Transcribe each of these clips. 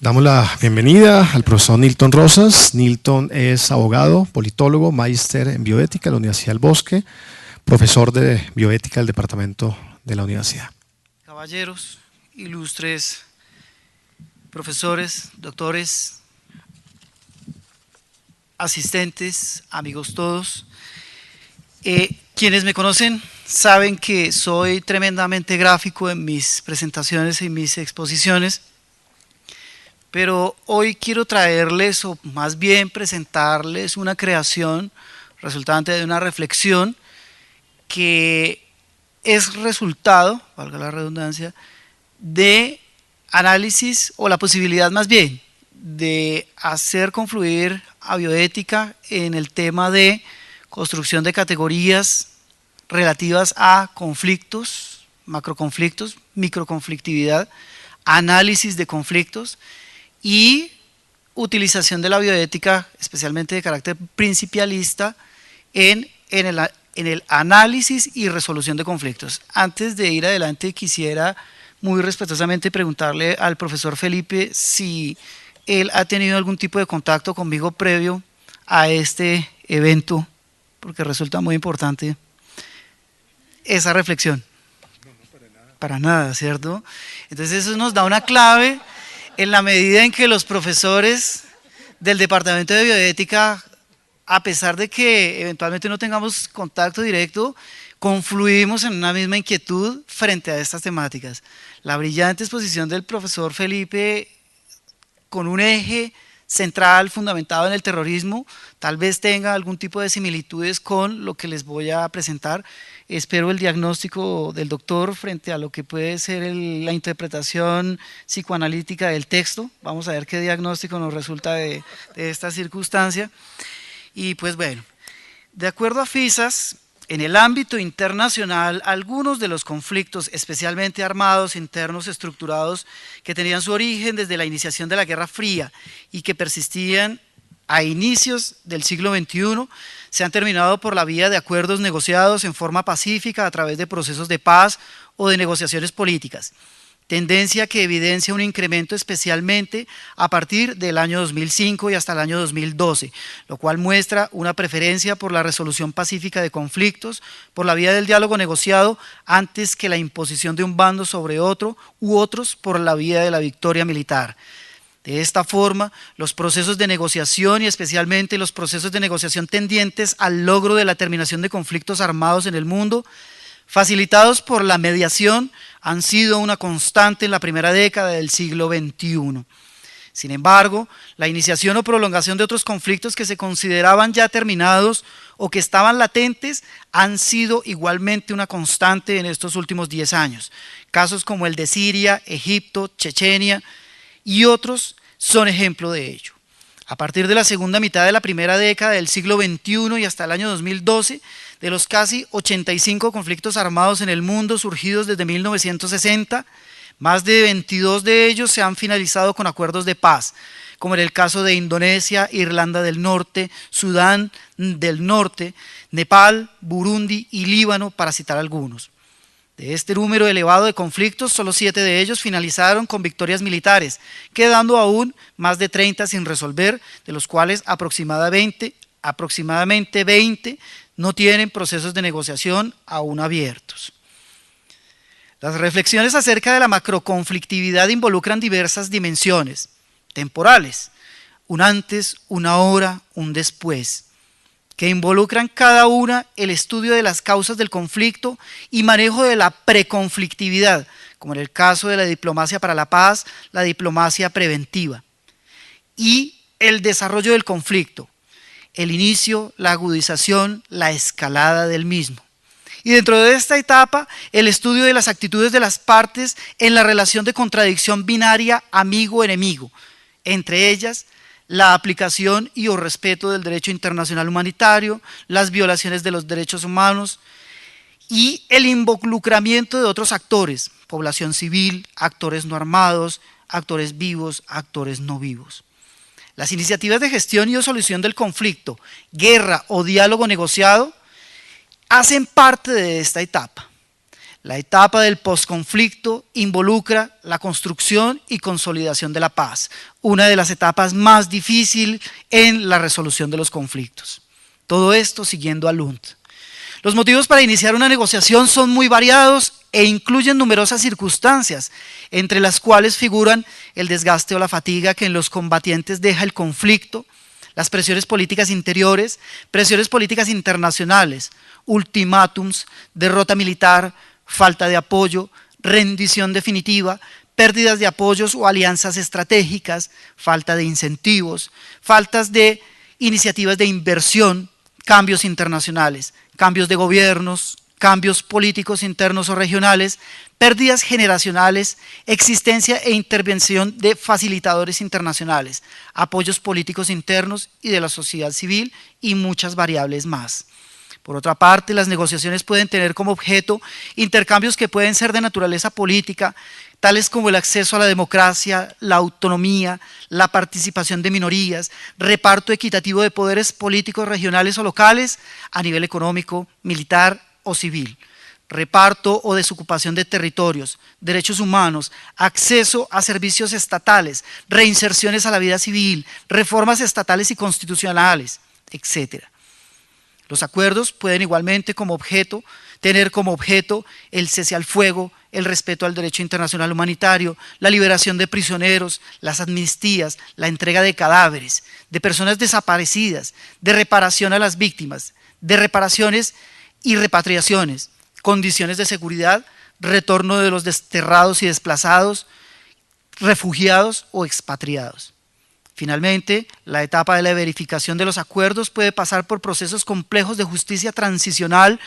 Damos la bienvenida al profesor Nilton Rosas. Nilton es abogado, politólogo, magíster en bioética de la Universidad del Bosque, profesor de bioética del departamento de la universidad. Caballeros, ilustres profesores, doctores, asistentes, amigos todos. Quienes me conocen saben que soy tremendamente gráfico en mis presentaciones y mis exposiciones, pero hoy quiero traerles, o más bien presentarles, una creación resultante de una reflexión que es resultado, valga la redundancia, de análisis, o la posibilidad más bien, de hacer confluir a bioética en el tema de construcción de categorías relativas a conflictos, macroconflictos, microconflictividad, análisis de conflictos y utilización de la bioética, especialmente de carácter principialista, en el análisis y resolución de conflictos. Antes de ir adelante, quisiera muy respetuosamente preguntarle al profesor Felipe si él ha tenido algún tipo de contacto conmigo previo a este evento, porque resulta muy importante esa reflexión. No, para nada. Para nada, ¿cierto? Entonces eso nos da una clave en la medida en que los profesores del departamento de bioética, a pesar de que eventualmente no tengamos contacto directo, confluimos en una misma inquietud frente a estas temáticas. La brillante exposición del profesor Felipe, con un eje central fundamentado en el terrorismo, tal vez tenga algún tipo de similitudes con lo que les voy a presentar. Espero el diagnóstico del doctor frente a lo que puede ser la interpretación psicoanalítica del texto. Vamos a ver qué diagnóstico nos resulta de esta circunstancia. Y pues bueno, de acuerdo a FISAS, en el ámbito internacional, algunos de los conflictos, especialmente armados, internos, estructurados, que tenían su origen desde la iniciación de la Guerra Fría y que persistían a inicios del siglo XXI, se han terminado por la vía de acuerdos negociados en forma pacífica a través de procesos de paz o de negociaciones políticas. Tendencia que evidencia un incremento especialmente a partir del año 2005 y hasta el año 2012, lo cual muestra una preferencia por la resolución pacífica de conflictos, por la vía del diálogo negociado, antes que la imposición de un bando sobre otro u otros por la vía de la victoria militar. De esta forma, los procesos de negociación y especialmente los procesos de negociación tendientes al logro de la terminación de conflictos armados en el mundo, facilitados por la mediación, han sido una constante en la primera década del siglo XXI. Sin embargo, la iniciación o prolongación de otros conflictos que se consideraban ya terminados o que estaban latentes han sido igualmente una constante en estos últimos 10 años. Casos como el de Siria, Egipto, Chechenia y otros son ejemplo de ello. A partir de la segunda mitad de la primera década del siglo XXI y hasta el año 2012, de los casi 85 conflictos armados en el mundo surgidos desde 1960, más de 22 de ellos se han finalizado con acuerdos de paz, como en el caso de Indonesia, Irlanda del Norte, Sudán del Norte, Nepal, Burundi y Líbano, para citar algunos. De este número elevado de conflictos, solo 7 de ellos finalizaron con victorias militares, quedando aún más de 30 sin resolver, de los cuales aproximadamente 20 no tienen procesos de negociación aún abiertos. Las reflexiones acerca de la macroconflictividad involucran diversas dimensiones temporales, un antes, una ahora, un después, que involucran cada una el estudio de las causas del conflicto y manejo de la preconflictividad, como en el caso de la diplomacia para la paz, la diplomacia preventiva, y el desarrollo del conflicto, el inicio, la agudización, la escalada del mismo. Y dentro de esta etapa, el estudio de las actitudes de las partes en la relación de contradicción binaria amigo-enemigo, entre ellas la aplicación y o respeto del derecho internacional humanitario, las violaciones de los derechos humanos y el involucramiento de otros actores, población civil, actores no armados, actores vivos, actores no vivos. Las iniciativas de gestión y o solución del conflicto, guerra o diálogo negociado hacen parte de esta etapa. La etapa del posconflicto involucra la construcción y consolidación de la paz, una de las etapas más difíciles en la resolución de los conflictos. Todo esto siguiendo a Lund. Los motivos para iniciar una negociación son muy variados e incluyen numerosas circunstancias, entre las cuales figuran el desgaste o la fatiga que en los combatientes deja el conflicto, las presiones políticas interiores, presiones políticas internacionales, ultimátums, derrota militar, falta de apoyo, rendición definitiva, pérdidas de apoyos o alianzas estratégicas, falta de incentivos, faltas de iniciativas de inversión, cambios internacionales, cambios de gobiernos, cambios políticos internos o regionales, pérdidas generacionales, existencia e intervención de facilitadores internacionales, apoyos políticos internos y de la sociedad civil y muchas variables más. Por otra parte, las negociaciones pueden tener como objeto intercambios que pueden ser de naturaleza política, tales como el acceso a la democracia, la autonomía, la participación de minorías, reparto equitativo de poderes políticos regionales o locales a nivel económico, militar o civil, reparto o desocupación de territorios, derechos humanos, acceso a servicios estatales, reinserciones a la vida civil, reformas estatales y constitucionales, etc. Los acuerdos pueden igualmente tener como objeto el cese al fuego, el respeto al derecho internacional humanitario, la liberación de prisioneros, las amnistías, la entrega de cadáveres, de personas desaparecidas, de reparación a las víctimas, de reparaciones y repatriaciones, condiciones de seguridad, retorno de los desterrados y desplazados, refugiados o expatriados. Finalmente, la etapa de la verificación de los acuerdos puede pasar por procesos complejos de justicia transicional,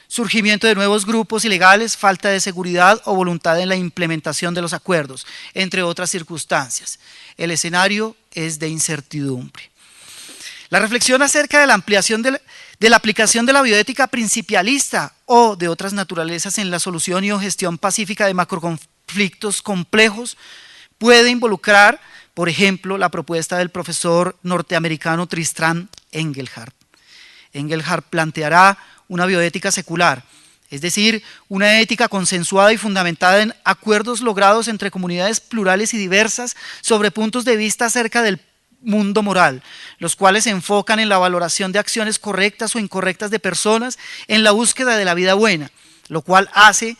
surgimiento de nuevos grupos ilegales, falta de seguridad o voluntad en la implementación de los acuerdos, entre otras circunstancias. El escenario es de incertidumbre. La reflexión acerca de la ampliación de la aplicación de la bioética principialista o de otras naturalezas en la solución y o gestión pacífica de macroconflictos complejos puede involucrar, por ejemplo, la propuesta del profesor norteamericano Tristram Engelhardt. Engelhardt planteará una bioética secular, es decir, una ética consensuada y fundamentada en acuerdos logrados entre comunidades plurales y diversas sobre puntos de vista acerca del mundo moral, los cuales se enfocan en la valoración de acciones correctas o incorrectas de personas en la búsqueda de la vida buena, lo cual hace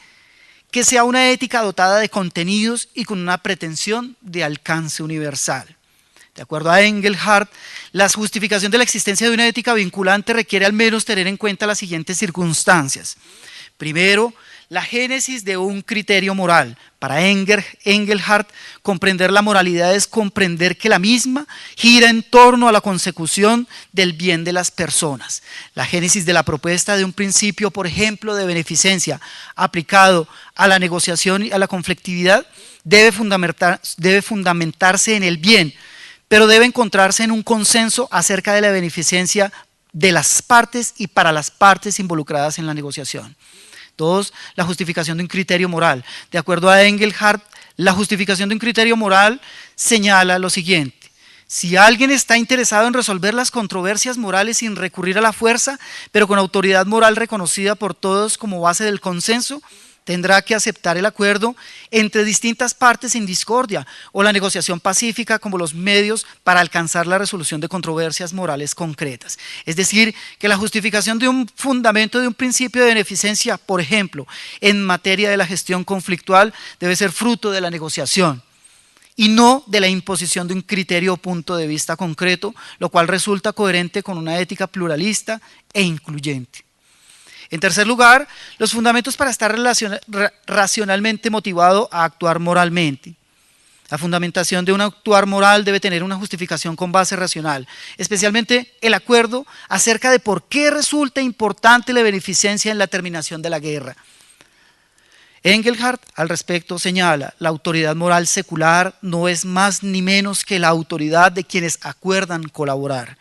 que sea una ética dotada de contenidos y con una pretensión de alcance universal. De acuerdo a Engelhardt, la justificación de la existencia de una ética vinculante requiere al menos tener en cuenta las siguientes circunstancias. Primero, la génesis de un criterio moral. Para Engelhardt, comprender la moralidad es comprender que la misma gira en torno a la consecución del bien de las personas. La génesis de la propuesta de un principio, por ejemplo, de beneficencia aplicado a la negociación y a la conflictividad debe fundamentarse en el bien, pero debe encontrarse en un consenso acerca de la beneficencia de las partes y para las partes involucradas en la negociación. Dos, la justificación de un criterio moral. De acuerdo a Engelhardt, la justificación de un criterio moral señala lo siguiente: si alguien está interesado en resolver las controversias morales sin recurrir a la fuerza, pero con autoridad moral reconocida por todos como base del consenso, tendrá que aceptar el acuerdo entre distintas partes en discordia o la negociación pacífica como los medios para alcanzar la resolución de controversias morales concretas. Es decir, que la justificación de un fundamento de un principio de beneficencia, por ejemplo, en materia de la gestión conflictual, debe ser fruto de la negociación y no de la imposición de un criterio o punto de vista concreto, lo cual resulta coherente con una ética pluralista e incluyente. En tercer lugar, los fundamentos para estar racionalmente motivado a actuar moralmente. La fundamentación de un actuar moral debe tener una justificación con base racional, especialmente el acuerdo acerca de por qué resulta importante la beneficencia en la terminación de la guerra. Engelhardt al respecto señala: la autoridad moral secular no es más ni menos que la autoridad de quienes acuerdan colaborar.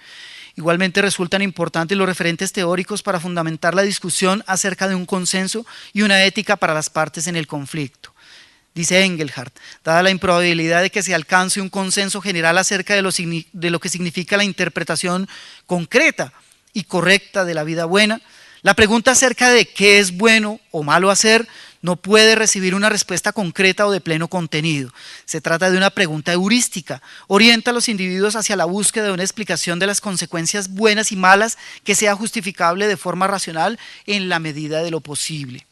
Igualmente resultan importantes los referentes teóricos para fundamentar la discusión acerca de un consenso y una ética para las partes en el conflicto. Dice Engelhardt, dada la improbabilidad de que se alcance un consenso general acerca de lo que significa la interpretación concreta y correcta de la vida buena, la pregunta acerca de qué es bueno o malo hacer no puede recibir una respuesta concreta o de pleno contenido. Se trata de una pregunta heurística. Orienta a los individuos hacia la búsqueda de una explicación de las consecuencias buenas y malas que sea justificable de forma racional en la medida de lo posible.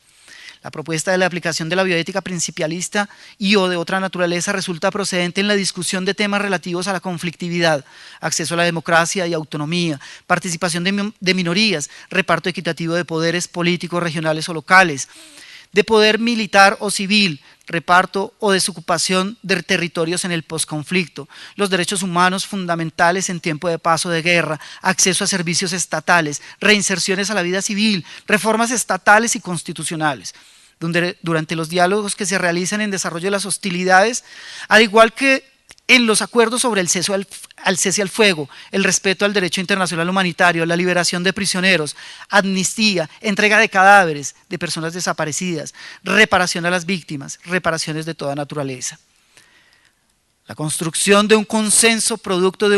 La propuesta de la aplicación de la bioética principialista y o de otra naturaleza resulta procedente en la discusión de temas relativos a la conflictividad, acceso a la democracia y autonomía, participación de minorías, reparto equitativo de poderes políticos, regionales o locales, de poder militar o civil, reparto o desocupación de territorios en el posconflicto, los derechos humanos fundamentales en tiempo de paz o de guerra, acceso a servicios estatales, reinserciones a la vida civil, reformas estatales y constitucionales. Durante los diálogos que se realizan en desarrollo de las hostilidades, al igual que en los acuerdos sobre el cese al fuego, el respeto al derecho internacional humanitario, la liberación de prisioneros, amnistía, entrega de cadáveres de personas desaparecidas, reparación a las víctimas, reparaciones de toda naturaleza. La construcción de un consenso producto de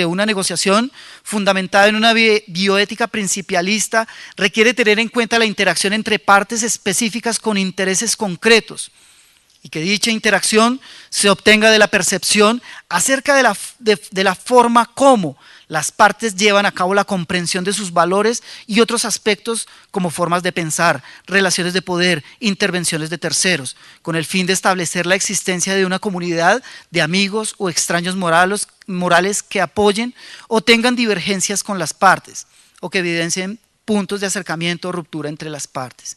una negociación fundamentada en una bioética principialista requiere tener en cuenta la interacción entre partes específicas con intereses concretos y que dicha interacción se obtenga de la percepción acerca de la forma como las partes llevan a cabo la comprensión de sus valores y otros aspectos como formas de pensar, relaciones de poder, intervenciones de terceros, con el fin de establecer la existencia de una comunidad de amigos o extraños morales que apoyen o tengan divergencias con las partes o que evidencien puntos de acercamiento o ruptura entre las partes.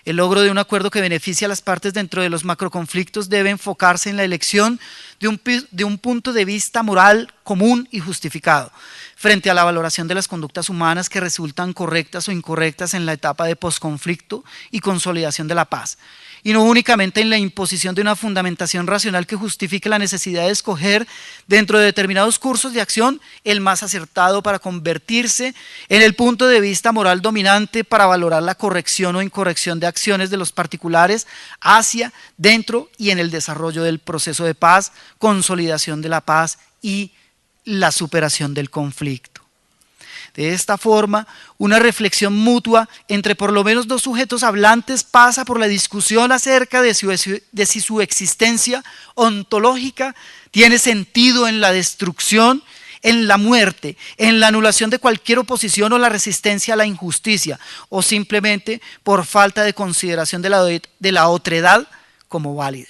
El logro de un acuerdo que beneficie a las partes dentro de los macroconflictos debe enfocarse en la elección de un punto de vista moral común y justificado, frente a la valoración de las conductas humanas que resultan correctas o incorrectas en la etapa de posconflicto y consolidación de la paz, y no únicamente en la imposición de una fundamentación racional que justifique la necesidad de escoger dentro de determinados cursos de acción el más acertado para convertirse en el punto de vista moral dominante para valorar la corrección o incorrección de acciones de los particulares hacia, dentro y en el desarrollo del proceso de paz, consolidación de la paz y la superación del conflicto. De esta forma, una reflexión mutua entre por lo menos dos sujetos hablantes pasa por la discusión acerca de si su existencia ontológica tiene sentido en la destrucción, en la muerte, en la anulación de cualquier oposición o la resistencia a la injusticia, o simplemente por falta de consideración de la otredad como válida.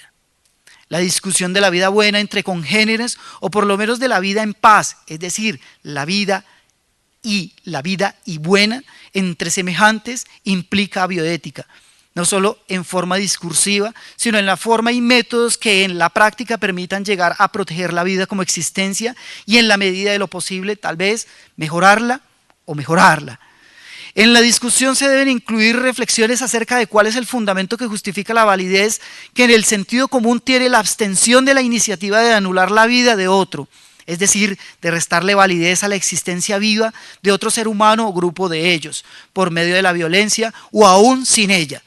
La discusión de la vida buena entre congéneres o por lo menos de la vida en paz, es decir, la vida y buena entre semejantes implica bioética, no solo en forma discursiva, sino en la forma y métodos que en la práctica permitan llegar a proteger la vida como existencia y en la medida de lo posible tal vez mejorarla o mejorarla. En la discusión se deben incluir reflexiones acerca de cuál es el fundamento que justifica la validez que en el sentido común tiene la abstención de la iniciativa de anular la vida de otro, es decir, de restarle validez a la existencia viva de otro ser humano o grupo de ellos, por medio de la violencia o aún sin ella,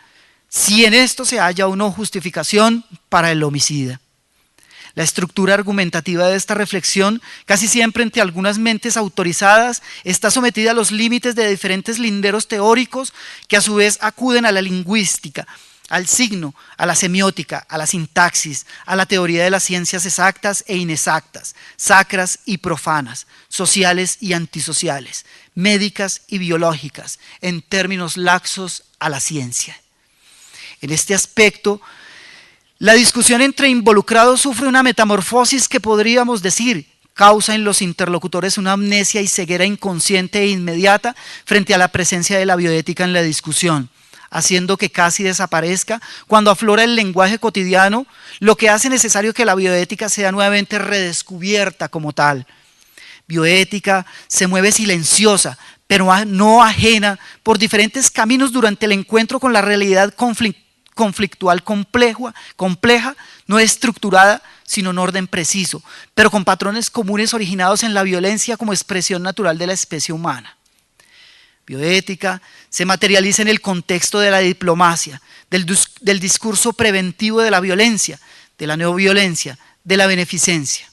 si en esto se halla o no justificación para el homicida. La estructura argumentativa de esta reflexión, casi siempre entre algunas mentes autorizadas, está sometida a los límites de diferentes linderos teóricos que a su vez acuden a la lingüística, al signo, a la semiótica, a la sintaxis, a la teoría de las ciencias exactas e inexactas, sacras y profanas, sociales y antisociales, médicas y biológicas, en términos laxos a la ciencia. En este aspecto, la discusión entre involucrados sufre una metamorfosis que podríamos decir causa en los interlocutores una amnesia y ceguera inconsciente e inmediata frente a la presencia de la bioética en la discusión, haciendo que casi desaparezca cuando aflora el lenguaje cotidiano, lo que hace necesario que la bioética sea nuevamente redescubierta como tal. Bioética se mueve silenciosa, pero no ajena, por diferentes caminos durante el encuentro con la realidad conflictual compleja, no estructurada, sino en orden preciso, pero con patrones comunes originados en la violencia como expresión natural de la especie humana. Bioética se materializa en el contexto de la diplomacia, del discurso preventivo de la violencia, de la neoviolencia, de la beneficencia.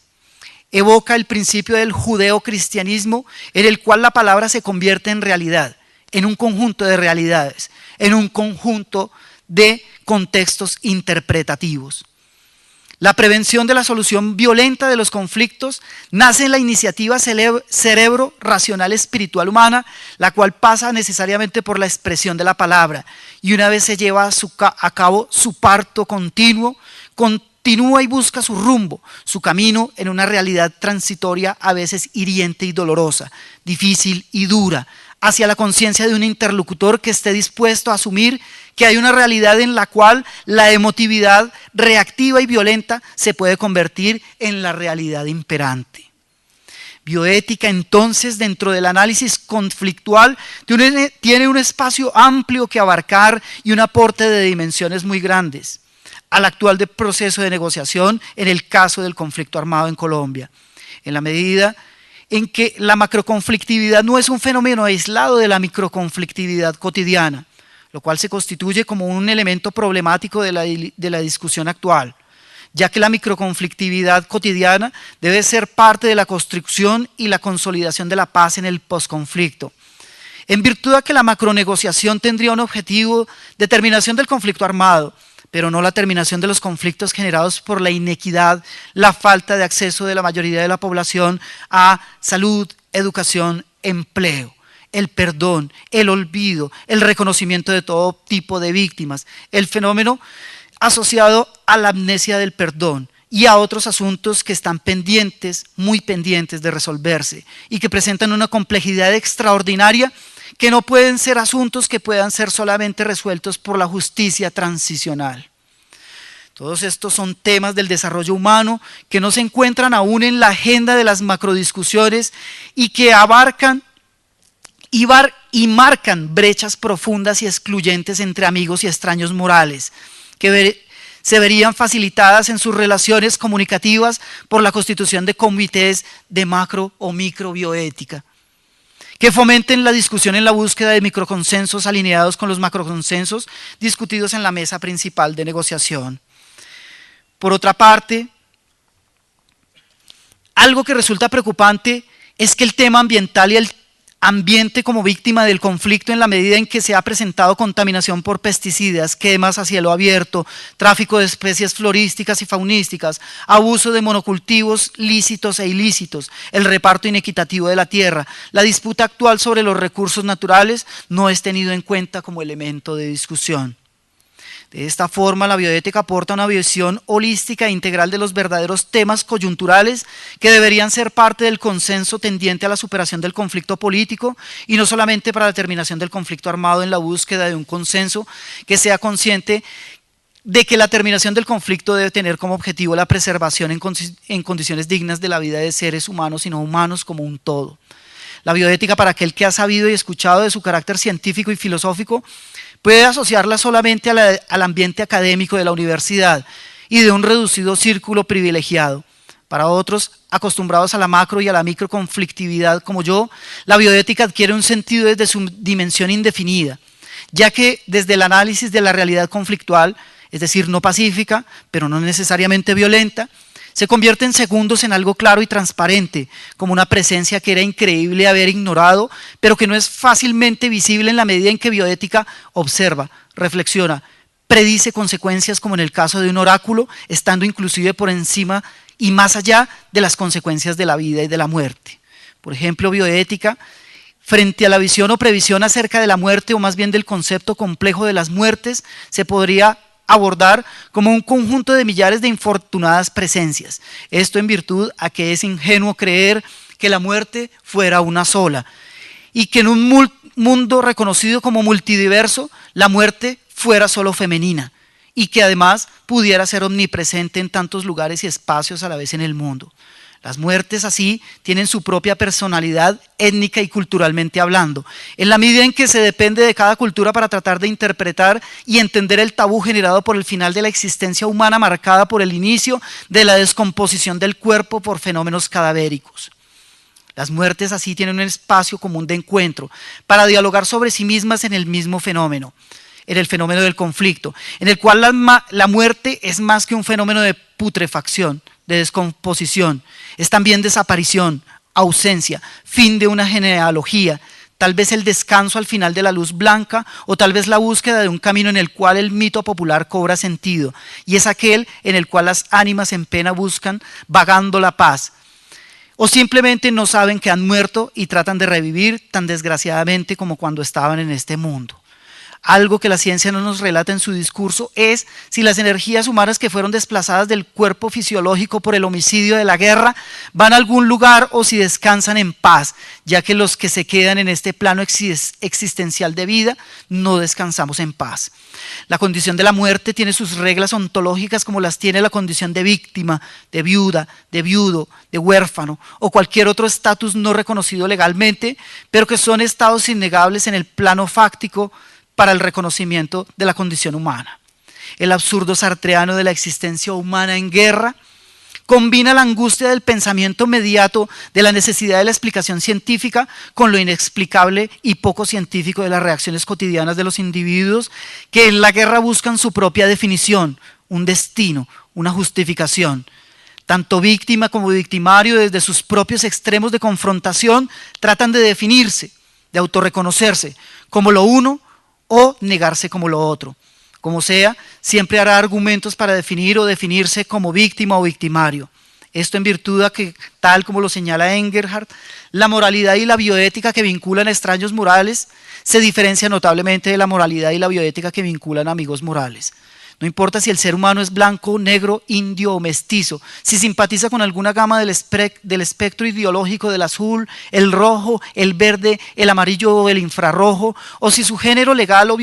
Evoca el principio del judeocristianismo en el cual la palabra se convierte en realidad, en un conjunto de realidades, en un conjunto de contextos interpretativos. La prevención de la solución violenta de los conflictos nace en la iniciativa cerebro racional espiritual humana, la cual pasa necesariamente por la expresión de la palabra, y una vez se lleva a cabo su parto continuo, continúa y busca su rumbo, su camino en una realidad transitoria, a veces hiriente y dolorosa, difícil y dura, hacia la conciencia de un interlocutor que esté dispuesto a asumir que hay una realidad en la cual la emotividad reactiva y violenta se puede convertir en la realidad imperante. Bioética, entonces, dentro del análisis conflictual, tiene un espacio amplio que abarcar y un aporte de dimensiones muy grandes al actual proceso de negociación en el caso del conflicto armado en Colombia, en la medida en que la macroconflictividad no es un fenómeno aislado de la microconflictividad cotidiana, lo cual se constituye como un elemento problemático de la discusión actual, ya que la microconflictividad cotidiana debe ser parte de la construcción y la consolidación de la paz en el posconflicto. En virtud de que la macronegociación tendría un objetivo de terminación del conflicto armado, pero no la terminación de los conflictos generados por la inequidad, la falta de acceso de la mayoría de la población a salud, educación, empleo, el perdón, el olvido, el reconocimiento de todo tipo de víctimas, el fenómeno asociado a la amnesia del perdón y a otros asuntos que están pendientes, muy pendientes de resolverse y que presentan una complejidad extraordinaria, que no pueden ser asuntos que puedan ser solamente resueltos por la justicia transicional. Todos estos son temas del desarrollo humano que no se encuentran aún en la agenda de las macrodiscusiones y que abarcan y marcan brechas profundas y excluyentes entre amigos y extraños morales, que se verían facilitadas en sus relaciones comunicativas por la constitución de comités de macro o microbioética, que fomenten la discusión en la búsqueda de microconsensos alineados con los macroconsensos discutidos en la mesa principal de negociación. Por otra parte, algo que resulta preocupante es que el tema ambiental y el ambiente como víctima del conflicto, en la medida en que se ha presentado contaminación por pesticidas, quemas a cielo abierto, tráfico de especies florísticas y faunísticas, abuso de monocultivos lícitos e ilícitos, el reparto inequitativo de la tierra, la disputa actual sobre los recursos naturales, no es tenido en cuenta como elemento de discusión. De esta forma, la bioética aporta una visión holística e integral de los verdaderos temas coyunturales que deberían ser parte del consenso tendiente a la superación del conflicto político y no solamente para la terminación del conflicto armado, en la búsqueda de un consenso que sea consciente de que la terminación del conflicto debe tener como objetivo la preservación en condiciones dignas de la vida de seres humanos y no humanos como un todo. La bioética, para aquel que ha sabido y escuchado de su carácter científico y filosófico, puede asociarla solamente al ambiente académico de la universidad y de un reducido círculo privilegiado. Para otros, acostumbrados a la macro y a la microconflictividad como yo, la bioética adquiere un sentido desde su dimensión indefinida, ya que desde el análisis de la realidad conflictual, es decir, no pacífica, pero no necesariamente violenta, se convierte en segundos en algo claro y transparente, como una presencia que era increíble haber ignorado, pero que no es fácilmente visible en la medida en que bioética observa, reflexiona, predice consecuencias, como en el caso de un oráculo, estando inclusive por encima y más allá de las consecuencias de la vida y de la muerte. Por ejemplo, bioética, frente a la visión o previsión acerca de la muerte, o más bien del concepto complejo de las muertes, se podría abordar como un conjunto de millares de infortunadas presencias. Esto en virtud a que es ingenuo creer que la muerte fuera una sola y que en un mundo reconocido como multidiverso, la muerte fuera solo femenina y que además pudiera ser omnipresente en tantos lugares y espacios a la vez en el mundo. Las muertes así tienen su propia personalidad étnica y culturalmente hablando, en la medida en que se depende de cada cultura para tratar de interpretar y entender el tabú generado por el final de la existencia humana, marcada por el inicio de la descomposición del cuerpo por fenómenos cadavéricos. Las muertes así tienen un espacio común de encuentro para dialogar sobre sí mismas en el mismo fenómeno, en el fenómeno del conflicto, en el cual la muerte es más que un fenómeno de putrefacción, de descomposición, es también desaparición, ausencia, fin de una genealogía, tal vez el descanso al final de la luz blanca, o tal vez la búsqueda de un camino en el cual el mito popular cobra sentido, y es aquel en el cual las ánimas en pena buscan, vagando la paz, o simplemente no saben que han muerto y tratan de revivir tan desgraciadamente como cuando estaban en este mundo. Algo que la ciencia no nos relata en su discurso es si las energías humanas que fueron desplazadas del cuerpo fisiológico por el homicidio de la guerra van a algún lugar o si descansan en paz, ya que los que se quedan en este plano existencial de vida no descansamos en paz. La condición de la muerte tiene sus reglas ontológicas como las tiene la condición de víctima, de viuda, de viudo, de huérfano o cualquier otro estatus no reconocido legalmente, pero que son estados innegables en el plano fáctico para el reconocimiento de la condición humana. El absurdo sartreano de la existencia humana en guerra combina la angustia del pensamiento mediato de la necesidad de la explicación científica con lo inexplicable y poco científico de las reacciones cotidianas de los individuos que en la guerra buscan su propia definición, un destino, una justificación. Tanto víctima como victimario, desde sus propios extremos de confrontación, tratan de definirse, de autorreconocerse como lo uno o negarse como lo otro. Como sea, siempre hará argumentos para definir o definirse como víctima o victimario. Esto en virtud de que, tal como lo señala Engelhardt, la moralidad y la bioética que vinculan a extraños morales se diferencia notablemente de la moralidad y la bioética que vinculan a amigos morales. No importa si el ser humano es blanco, negro, indio o mestizo, si simpatiza con alguna gama del espectro ideológico del azul, el rojo, el verde, el amarillo o el infrarrojo, o si su género legal o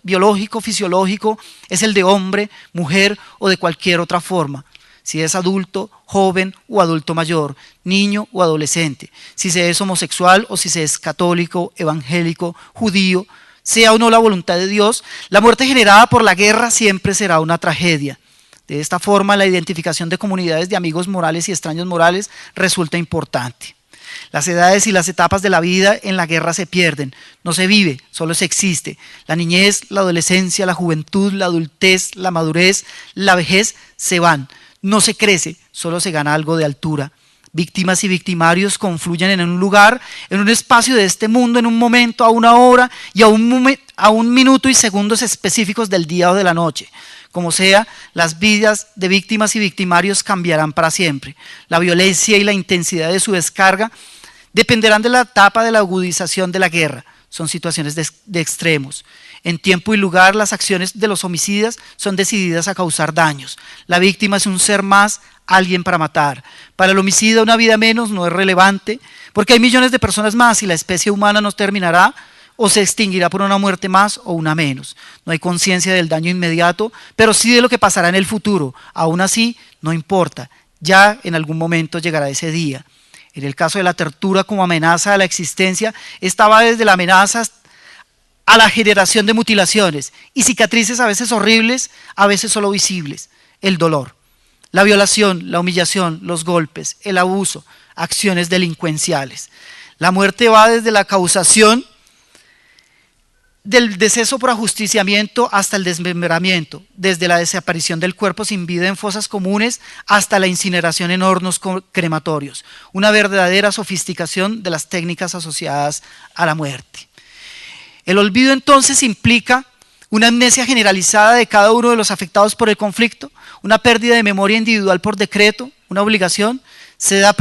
biológico, fisiológico es el de hombre, mujer o de cualquier otra forma. Si es adulto, joven o adulto mayor, niño o adolescente, si se es homosexual o si se es católico, evangélico, judío, sea o no la voluntad de Dios, la muerte generada por la guerra siempre será una tragedia. De esta forma, la identificación de comunidades de amigos morales y extraños morales resulta importante. Las edades y las etapas de la vida en la guerra se pierden, no se vive, solo se existe. La niñez, la adolescencia, la juventud, la adultez, la madurez, la vejez se van. No se crece, solo se gana algo de altura. Víctimas y victimarios confluyen en un lugar, en un espacio de este mundo, en un momento, a una hora y a un minuto y segundos específicos del día o de la noche. Como sea, las vidas de víctimas y victimarios cambiarán para siempre. La violencia y la intensidad de su descarga dependerán de la etapa de la agudización de la guerra. Son situaciones de extremos. En tiempo y lugar, las acciones de los homicidas son decididas a causar daños. La víctima es un ser más, alguien para matar. Para el homicida, una vida menos no es relevante, porque hay millones de personas más y la especie humana no terminará o se extinguirá por una muerte más o una menos. No hay conciencia del daño inmediato, pero sí de lo que pasará en el futuro. Aún así, no importa, ya en algún momento llegará ese día. En el caso de la tortura como amenaza a la existencia, esta va desde la amenaza a la generación de mutilaciones y cicatrices a veces horribles, a veces solo visibles. El dolor, la violación, la humillación, los golpes, el abuso, acciones delincuenciales. La muerte va desde la causación del deceso por ajusticiamiento hasta el desmembramiento, desde la desaparición del cuerpo sin vida en fosas comunes hasta la incineración en hornos crematorios. Una verdadera sofisticación de las técnicas asociadas a la muerte. El olvido entonces implica una amnesia generalizada de cada uno de los afectados por el conflicto, una pérdida de memoria individual por decreto, una obligación. Se da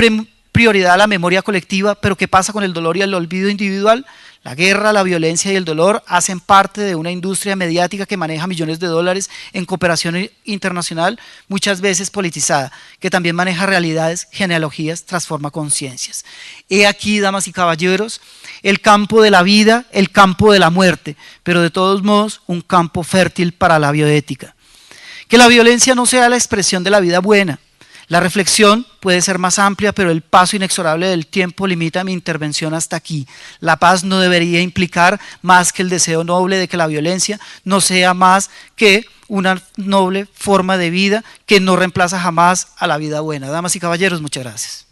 prioridad a la memoria colectiva, pero ¿qué pasa con el dolor y el olvido individual? La guerra, la violencia y el dolor hacen parte de una industria mediática que maneja millones de dólares en cooperación internacional, muchas veces politizada, que también maneja realidades, genealogías, transforma conciencias. He aquí, damas y caballeros, el campo de la vida, el campo de la muerte, pero de todos modos un campo fértil para la bioética. Que la violencia no sea la expresión de la vida buena. La reflexión puede ser más amplia, pero el paso inexorable del tiempo limita mi intervención hasta aquí. La paz no debería implicar más que el deseo noble de que la violencia no sea más que una noble forma de vida que no reemplaza jamás a la vida buena. Damas y caballeros, muchas gracias.